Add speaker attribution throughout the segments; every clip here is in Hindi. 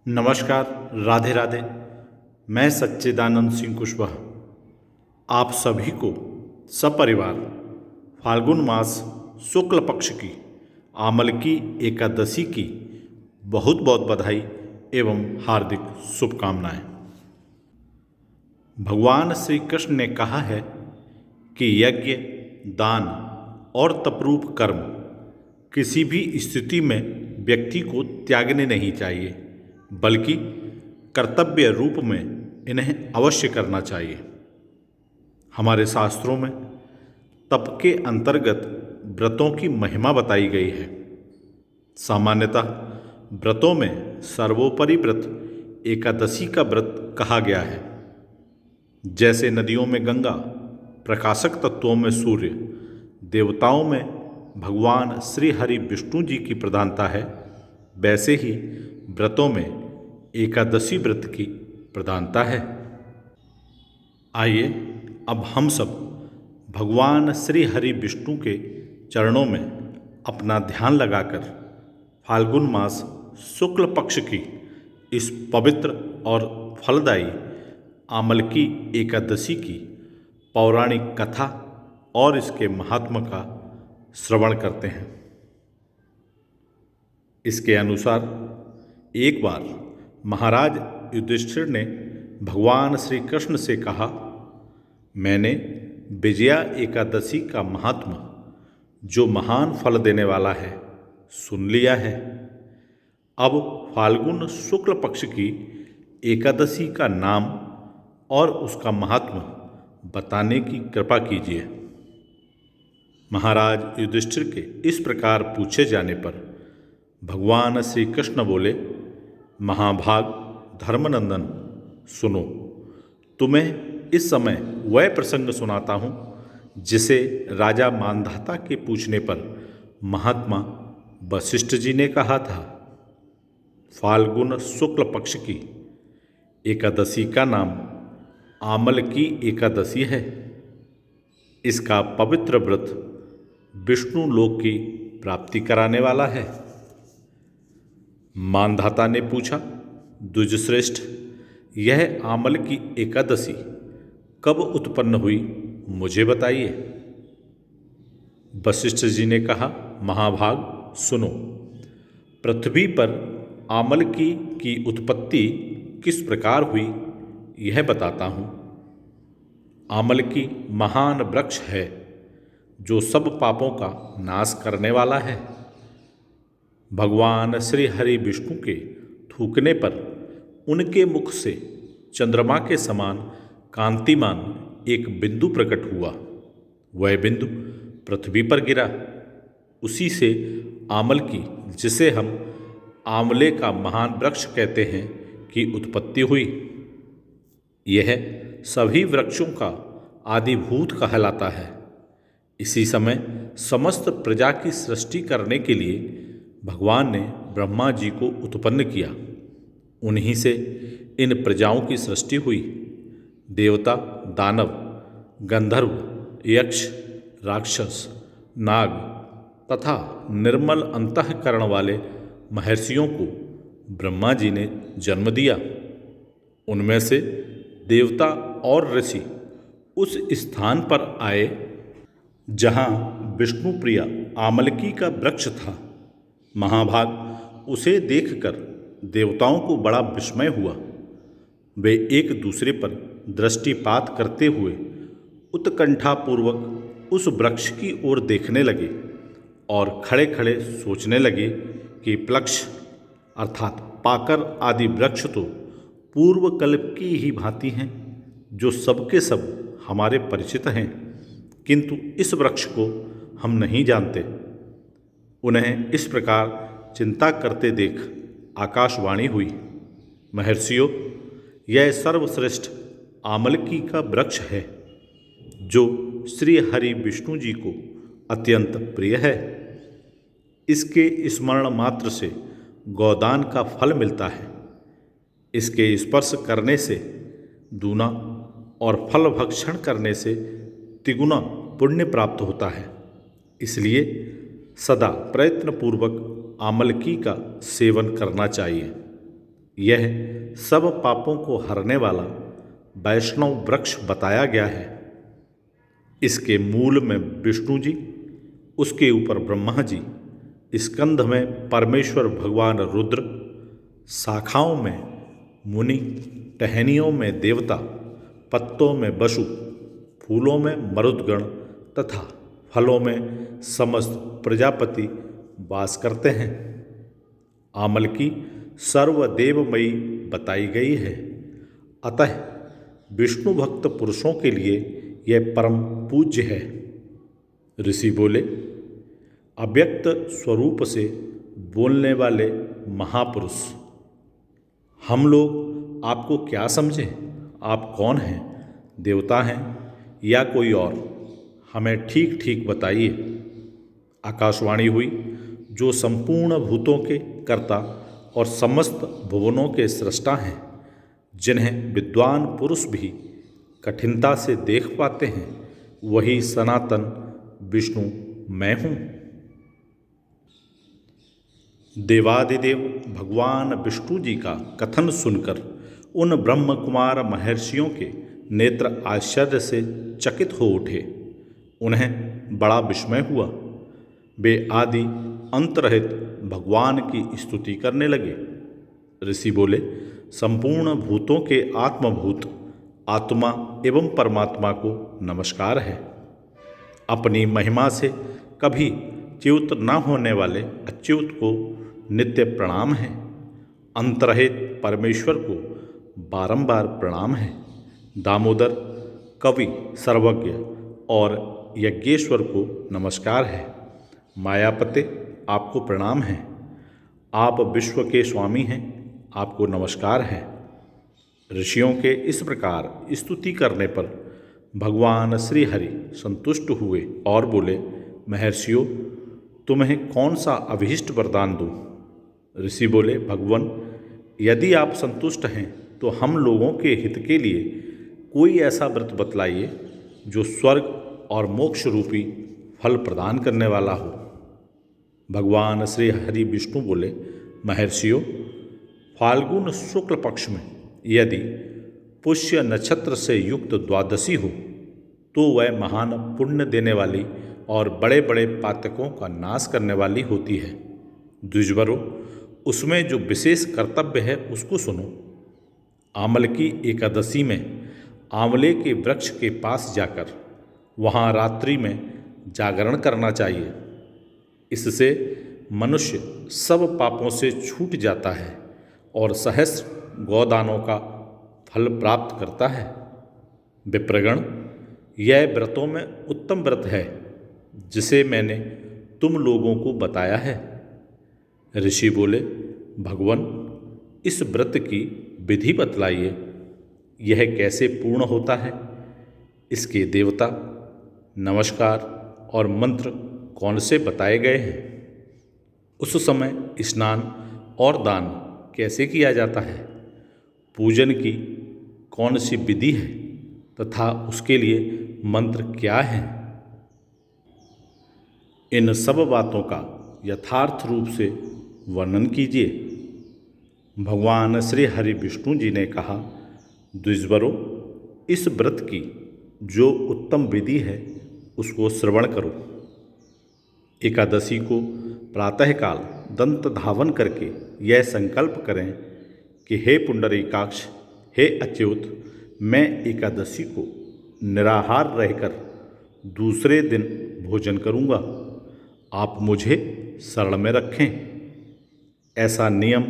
Speaker 1: नमस्कार। राधे राधे। मैं सच्चिदानंद सिंह कुशवाहा आप सभी को सपरिवार फाल्गुन मास शुक्ल पक्ष की आमलकी एकादशी की बहुत बहुत बधाई एवं हार्दिक शुभकामनाएं। भगवान श्री कृष्ण ने कहा है कि यज्ञ, दान और तपरूप कर्म किसी भी स्थिति में व्यक्ति को त्यागने नहीं चाहिए, बल्कि कर्तव्य रूप में इन्हें अवश्य करना चाहिए। हमारे शास्त्रों में तप के अंतर्गत व्रतों की महिमा बताई गई है। सामान्यतः व्रतों में सर्वोपरि व्रत एकादशी का व्रत कहा गया है। जैसे नदियों में गंगा, प्रकाशक तत्वों में सूर्य, देवताओं में भगवान श्री हरि विष्णु जी की प्रधानता है, वैसे ही व्रतों में एकादशी व्रत की प्रधानता है। आइए अब हम सब भगवान श्री हरि विष्णु के चरणों में अपना ध्यान लगाकर फाल्गुन मास शुक्ल पक्ष की इस पवित्र और फलदायी आमलकी एकादशी की पौराणिक कथा और इसके महात्म का श्रवण करते हैं। इसके अनुसार एक बार महाराज युधिष्ठिर ने भगवान श्री कृष्ण से कहा, मैंने विजया एकादशी का महात्म, जो महान फल देने वाला है, सुन लिया है। अब फाल्गुन शुक्ल पक्ष की एकादशी का नाम और उसका महात्म बताने की कृपा कीजिए। महाराज युधिष्ठिर के इस प्रकार पूछे जाने पर भगवान श्री कृष्ण बोले, महाभाग धर्मनंदन, सुनो, तुम्हें इस समय वह प्रसंग सुनाता हूँ जिसे राजा मांधाता के पूछने पर महात्मा वशिष्ठ जी ने कहा था। फाल्गुन शुक्ल पक्ष की एकादशी का नाम आमलकी एकादशी है। इसका पवित्र व्रत विष्णु लोक की प्राप्ति कराने वाला है। मांधाता ने पूछा, द्विजश्रेष्ठ, यह आमलकी एकादशी कब उत्पन्न हुई, मुझे बताइए। वशिष्ठ जी ने कहा, महाभाग सुनो, पृथ्वी पर आमलकी की उत्पत्ति किस प्रकार हुई यह बताता हूँ। आमलकी महान वृक्ष है जो सब पापों का नाश करने वाला है। भगवान श्री हरि विष्णु के थूकने पर उनके मुख से चंद्रमा के समान कांतिमान एक बिंदु प्रकट हुआ। वह बिंदु पृथ्वी पर गिरा। उसी से आमलकी, जिसे हम आंवले का महान वृक्ष कहते हैं, की उत्पत्ति हुई। यह सभी वृक्षों का आदिभूत कहलाता है। इसी समय समस्त प्रजा की सृष्टि करने के लिए भगवान ने ब्रह्मा जी को उत्पन्न किया। उन्हीं से इन प्रजाओं की सृष्टि हुई। देवता, दानव, गंधर्व, यक्ष, राक्षस, नाग तथा निर्मल अंतःकरण वाले महर्षियों को ब्रह्मा जी ने जन्म दिया। उनमें से देवता और ऋषि उस स्थान पर आए जहाँ विष्णु प्रिया आमलकी का वृक्ष था। महाभाग, उसे देखकर देवताओं को बड़ा विस्मय हुआ। वे एक दूसरे पर दृष्टिपात करते हुए उत्कंठापूर्वक उस वृक्ष की ओर देखने लगे और खड़े खड़े सोचने लगे कि प्लक्ष अर्थात पाकर आदि वृक्ष तो पूर्व कल्प की ही भांति हैं, जो सबके सब हमारे परिचित हैं, किंतु इस वृक्ष को हम नहीं जानते। उन्हें इस प्रकार चिंता करते देख आकाशवाणी हुई, महर्षियों, यह सर्वश्रेष्ठ आमलकी का वृक्ष है, जो श्री हरि विष्णु जी को अत्यंत प्रिय है। इसके स्मरण मात्र से गोदान का फल मिलता है। इसके स्पर्श करने से दूना और फल भक्षण करने से तिगुना पुण्य प्राप्त होता है। इसलिए सदा प्रयत्नपूर्वक आमलकी का सेवन करना चाहिए। यह सब पापों को हरने वाला वैष्णव वृक्ष बताया गया है। इसके मूल में विष्णु जी, उसके ऊपर ब्रह्मा जी, स्कंध में परमेश्वर भगवान रुद्र, शाखाओं में मुनि, टहनियों में देवता, पत्तों में वसु, फूलों में मरुदगण तथा फलों में समस्त प्रजापति वास करते हैं। आमल की सर्वदेवमयी बताई गई है। अतः विष्णु भक्त पुरुषों के लिए यह परम पूज्य है। ऋषि बोले, अव्यक्त स्वरूप से बोलने वाले महापुरुष, हम लोग आपको क्या समझें? आप कौन हैं? देवता हैं या कोई और? हमें ठीक ठीक बताइए। आकाशवाणी हुई, जो संपूर्ण भूतों के कर्ता और समस्त भुवनों के सृष्टा हैं, जिन्हें विद्वान पुरुष भी कठिनता से देख पाते हैं, वही सनातन विष्णु मैं हूँ। देवादिदेव भगवान विष्णु जी का कथन सुनकर उन ब्रह्म कुमार महर्षियों के नेत्र आश्चर्य से चकित हो उठे। उन्हें बड़ा विस्मय हुआ। वे आदि अंत रहित भगवान की स्तुति करने लगे। ऋषि बोले, संपूर्ण भूतों के आत्मभूत आत्मा एवं परमात्मा को नमस्कार है। अपनी महिमा से कभी च्युत न होने वाले अच्युत को नित्य प्रणाम है। अंतरहित परमेश्वर को बारंबार प्रणाम है। दामोदर, कवि, सर्वज्ञ और यज्ञेश्वर को नमस्कार है। मायापते, आपको प्रणाम है। आप विश्व के स्वामी हैं, आपको नमस्कार है। ऋषियों के इस प्रकार स्तुति करने पर भगवान श्री हरि संतुष्ट हुए और बोले, महर्षियों, तुम्हें कौन सा अभीष्ट वरदान दूं? ऋषि बोले, भगवान, यदि आप संतुष्ट हैं तो हम लोगों के हित के लिए कोई ऐसा व्रत बतलाइए जो स्वर्ग और मोक्ष रूपी फल प्रदान करने वाला हो। भगवान श्री हरि विष्णु बोले, महर्षियों, फाल्गुन शुक्ल पक्ष में यदि पुष्य नक्षत्र से युक्त द्वादशी हो तो वह महान पुण्य देने वाली और बड़े बड़े पातकों का नाश करने वाली होती है। द्विजवरों, उसमें जो विशेष कर्तव्य है उसको सुनो। आमल की एकादशी में आंवले के वृक्ष के पास जाकर वहाँ रात्रि में जागरण करना चाहिए। इससे मनुष्य सब पापों से छूट जाता है और सहस्र गोदानों का फल प्राप्त करता है। विप्रगण, यह व्रतों में उत्तम व्रत है जिसे मैंने तुम लोगों को बताया है। ऋषि बोले, भगवान, इस व्रत की विधि बतलाइए। यह कैसे पूर्ण होता है? इसके देवता, नमस्कार और मंत्र कौन से बताए गए हैं? उस समय स्नान और दान कैसे किया जाता है? पूजन की कौन सी विधि है तथा उसके लिए मंत्र क्या हैं? इन सब बातों का यथार्थ रूप से वर्णन कीजिए। भगवान श्री हरि विष्णु जी ने कहा, द्विजवरों, इस व्रत की जो उत्तम विधि है उसको श्रवण करो। एकादशी को प्रातःकाल दंत धावन करके यह संकल्प करें कि हे पुंडरीकाक्ष, हे अच्युत, मैं एकादशी को निराहार रहकर दूसरे दिन भोजन करूँगा। आप मुझे शरण में रखें। ऐसा नियम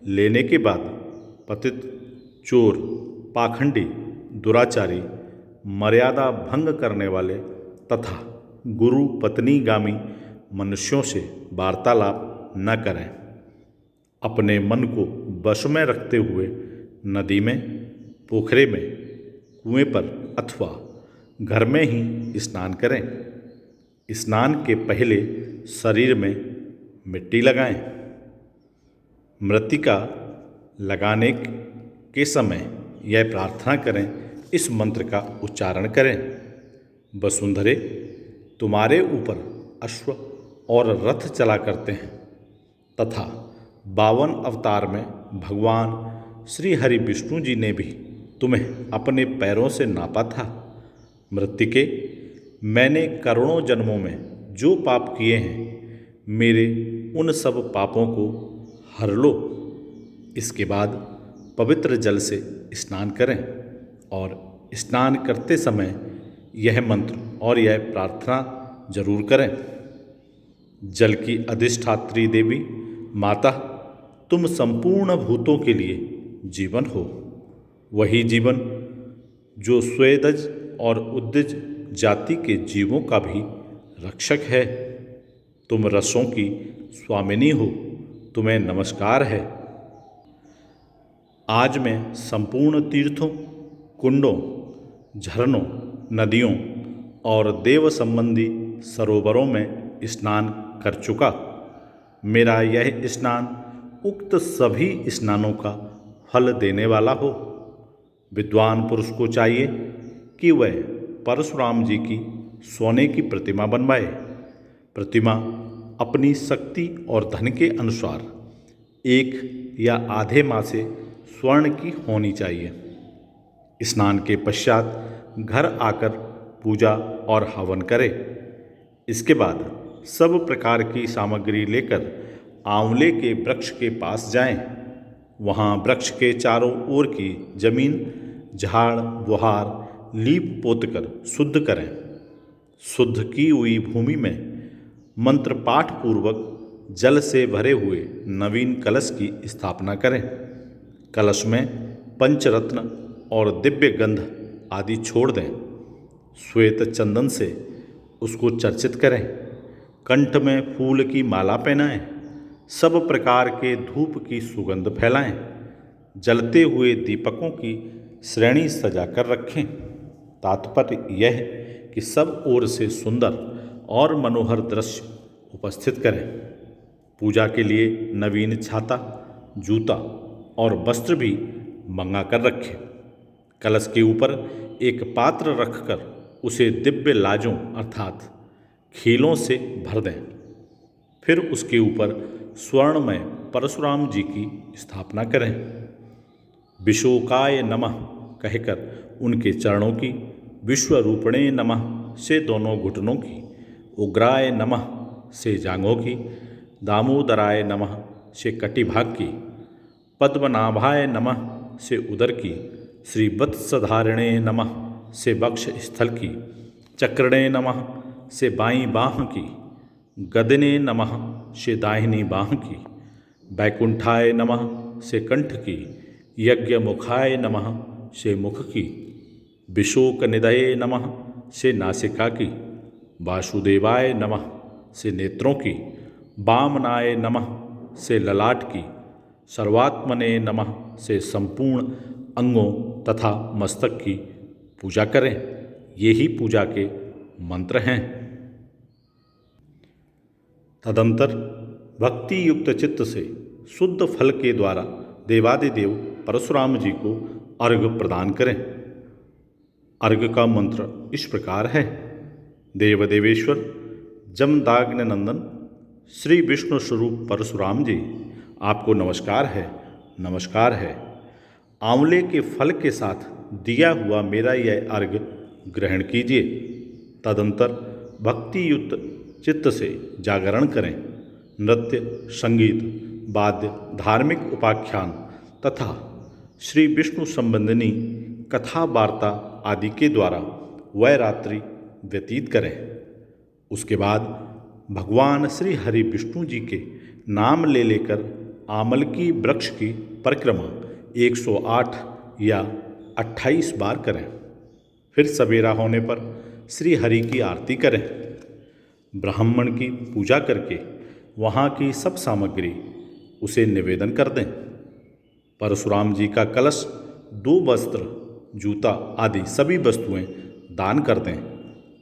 Speaker 1: लेने के बाद पतित, चोर, पाखंडी, दुराचारी, मर्यादा भंग करने वाले तथा गुरु पत्नीगामी मनुष्यों से वार्तालाप न करें। अपने मन को वश में रखते हुए नदी में, पोखरे में, कुएं पर अथवा घर में ही स्नान करें। स्नान के पहले शरीर में मिट्टी लगाएं। मृत्तिका लगाने के समय यह प्रार्थना करें, इस मंत्र का उच्चारण करें। वसुंधरे, तुम्हारे ऊपर अश्व और रथ चला करते हैं तथा 52 अवतार में भगवान श्री हरि विष्णु जी ने भी तुम्हें अपने पैरों से नापा था। मृत्तिके, मैंने करोड़ों जन्मों में जो पाप किए हैं, मेरे उन सब पापों को हर लो। इसके बाद पवित्र जल से स्नान करें और स्नान करते समय यह मंत्र और यह प्रार्थना जरूर करें। जल की अधिष्ठात्री देवी माता, तुम संपूर्ण भूतों के लिए जीवन हो, वही जीवन जो स्वेदज और उद्दज जाति के जीवों का भी रक्षक है। तुम रसों की स्वामिनी हो, तुम्हें नमस्कार है। आज मैं संपूर्ण तीर्थों, कुंडों, झरनों, नदियों और देव संबंधी सरोवरों में स्नान कर चुका। मेरा यह स्नान उक्त सभी स्नानों का फल देने वाला हो। विद्वान पुरुष को चाहिए कि वह परशुराम जी की सोने की प्रतिमा बनवाए। प्रतिमा अपनी शक्ति और धन के अनुसार 1 या आधे माह से स्वर्ण की होनी चाहिए। स्नान के पश्चात घर आकर पूजा और हवन करें। इसके बाद सब प्रकार की सामग्री लेकर आंवले के वृक्ष के पास जाएं। वहाँ वृक्ष के चारों ओर की जमीन झाड़ बुहार लीप पोत कर शुद्ध करें। शुद्ध की हुई भूमि में मंत्र पाठ पूर्वक जल से भरे हुए नवीन कलश की स्थापना करें। कलश में पंचरत्न और दिव्य गंध आदि छोड़ दें। श्वेत चंदन से उसको चर्चित करें। कंठ में फूल की माला पहनाएं। सब प्रकार के धूप की सुगंध फैलाएं। जलते हुए दीपकों की श्रेणी सजाकर रखें। तात्पर्य यह कि सब ओर से सुंदर और मनोहर दृश्य उपस्थित करें। पूजा के लिए नवीन छाता, जूता और वस्त्र भी मंगा कर रखें। कलश के ऊपर एक पात्र रखकर उसे दिव्य लाजों अर्थात खीलों से भर दें। फिर उसके ऊपर स्वर्ण में परशुराम जी की स्थापना करें। विशोकाय नमः कहकर उनके चरणों की, विश्वरूपणे नमः से दोनों घुटनों की, उग्राय नमः से जांघों की, दामोदराय नमः से कटिभाग की, पद्मनाभाय नमः से उदर की, श्री वत्सधारिणे नमः से वक्ष स्थल की, चक्रणे नमः से बाईं बाह की, गदने नमः से दाहिनी बाह की, बैकुंठाय नमः से कंठ की, यज्ञ मुखाय नमः से मुख की, विशोक निधये नमः से नासिका की, वासुदेवाय नमः से नेत्रों की, वामनाय नमः से ललाट की, सर्वात्मने नमः से संपूर्ण अंगों तथा मस्तक की पूजा करें। ये ही पूजा के मंत्र हैं। तदंतर भक्ति युक्त चित्त से शुद्ध फल के द्वारा देवादिदेव परशुराम जी को अर्घ्य प्रदान करें। अर्घ्य का मंत्र इस प्रकार है। देवदेवेश्वर जमदाग्नि नंदन श्री विष्णु स्वरूप परशुराम जी, आपको नमस्कार है, नमस्कार है। आंवले के फल के साथ दिया हुआ मेरा यह अर्घ्य ग्रहण कीजिए। तदंतर भक्ति युक्त चित्त से जागरण करें। नृत्य, संगीत, वाद्य, धार्मिक उपाख्यान तथा श्री विष्णु संबंधिनी कथा वार्ता आदि के द्वारा वह रात्रि व्यतीत करें। उसके बाद भगवान श्री हरि विष्णु जी के नाम ले लेकर आमलकी वृक्ष की परिक्रमा 108 या 28 बार करें। फिर सवेरा होने पर श्री हरि की आरती करें। ब्राह्मण की पूजा करके वहाँ की सब सामग्री उसे निवेदन कर दें। परशुराम जी का कलश, 2 वस्त्र, जूता आदि सभी वस्तुएं दान कर दें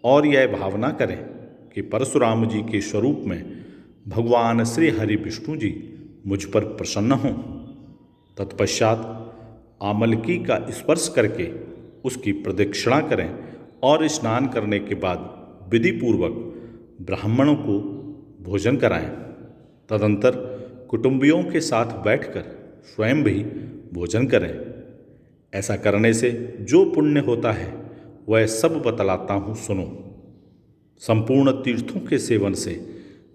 Speaker 1: और यह भावना करें कि परशुराम जी के स्वरूप में भगवान श्री हरि विष्णु जी मुझ पर प्रसन्न हों। तत्पश्चात आमलकी का स्पर्श करके उसकी प्रदक्षिणा करें और स्नान करने के बाद विधिपूर्वक ब्राह्मणों को भोजन कराएं। तदंतर कुटुंबियों के साथ बैठकर स्वयं भी भोजन करें। ऐसा करने से जो पुण्य होता है वह सब बतलाता हूँ, सुनो। संपूर्ण तीर्थों के सेवन से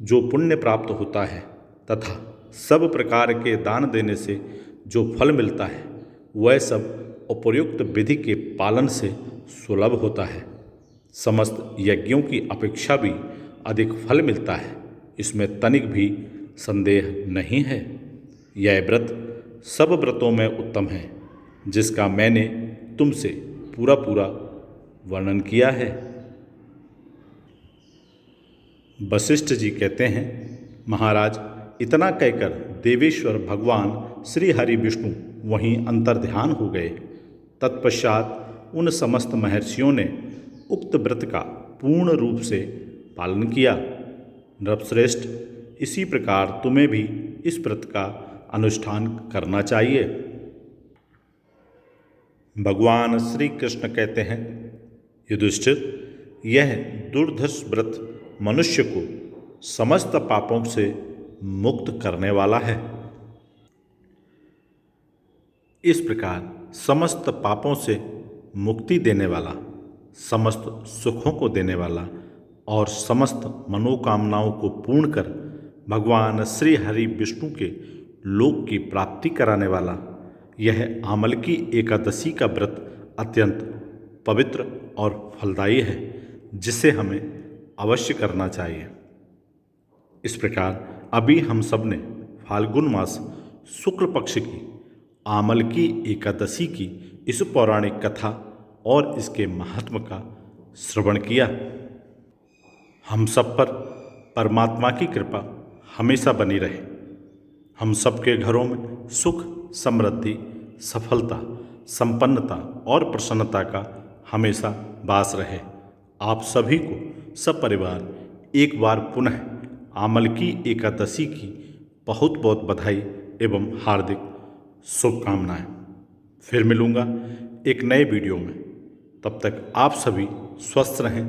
Speaker 1: जो पुण्य प्राप्त होता है तथा सब प्रकार के दान देने से जो फल मिलता है वह सब उपर्युक्त विधि के पालन से सुलभ होता है। समस्त यज्ञों की अपेक्षा भी अधिक फल मिलता है, इसमें तनिक भी संदेह नहीं है। यह व्रत सब व्रतों में उत्तम है, जिसका मैंने तुमसे पूरा पूरा वर्णन किया है। वशिष्ठ जी कहते हैं, महाराज, इतना कहकर देवेश्वर भगवान श्री हरि विष्णु वहीं अंतर्ध्यान हो गए। तत्पश्चात उन समस्त महर्षियों ने उक्त व्रत का पूर्ण रूप से पालन किया। नृपश्रेष्ठ, इसी प्रकार तुम्हें भी इस व्रत का अनुष्ठान करना चाहिए। भगवान श्री कृष्ण कहते हैं, युधिष्ठिर, यह दुर्धर्ष व्रत मनुष्य को समस्त पापों से मुक्त करने वाला है। इस प्रकार समस्त पापों से मुक्ति देने वाला, समस्त सुखों को देने वाला और समस्त मनोकामनाओं को पूर्ण कर भगवान श्री हरि विष्णु के लोक की प्राप्ति कराने वाला यह आमलकी एकादशी का व्रत अत्यंत पवित्र और फलदायी है, जिसे हमें अवश्य करना चाहिए। इस प्रकार अभी हम सब ने फाल्गुन मास शुक्ल पक्ष की आमलकी एकादशी की इस पौराणिक कथा और इसके महात्म का श्रवण किया। हम सब पर परमात्मा की कृपा हमेशा बनी रहे। हम सबके घरों में सुख, समृद्धि, सफलता, संपन्नता और प्रसन्नता का हमेशा वास रहे। आप सभी को सपरिवार एक बार पुनः आमलकी एकादशी की बहुत बहुत बधाई एवं हार्दिक शुभकामनाएं। फिर मिलूँगा एक नए वीडियो में। तब तक आप सभी स्वस्थ रहें,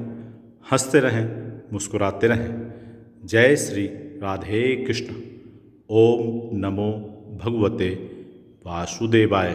Speaker 1: हंसते रहें, मुस्कुराते रहें। जय श्री राधे कृष्ण। ओम नमो भगवते वासुदेवाय।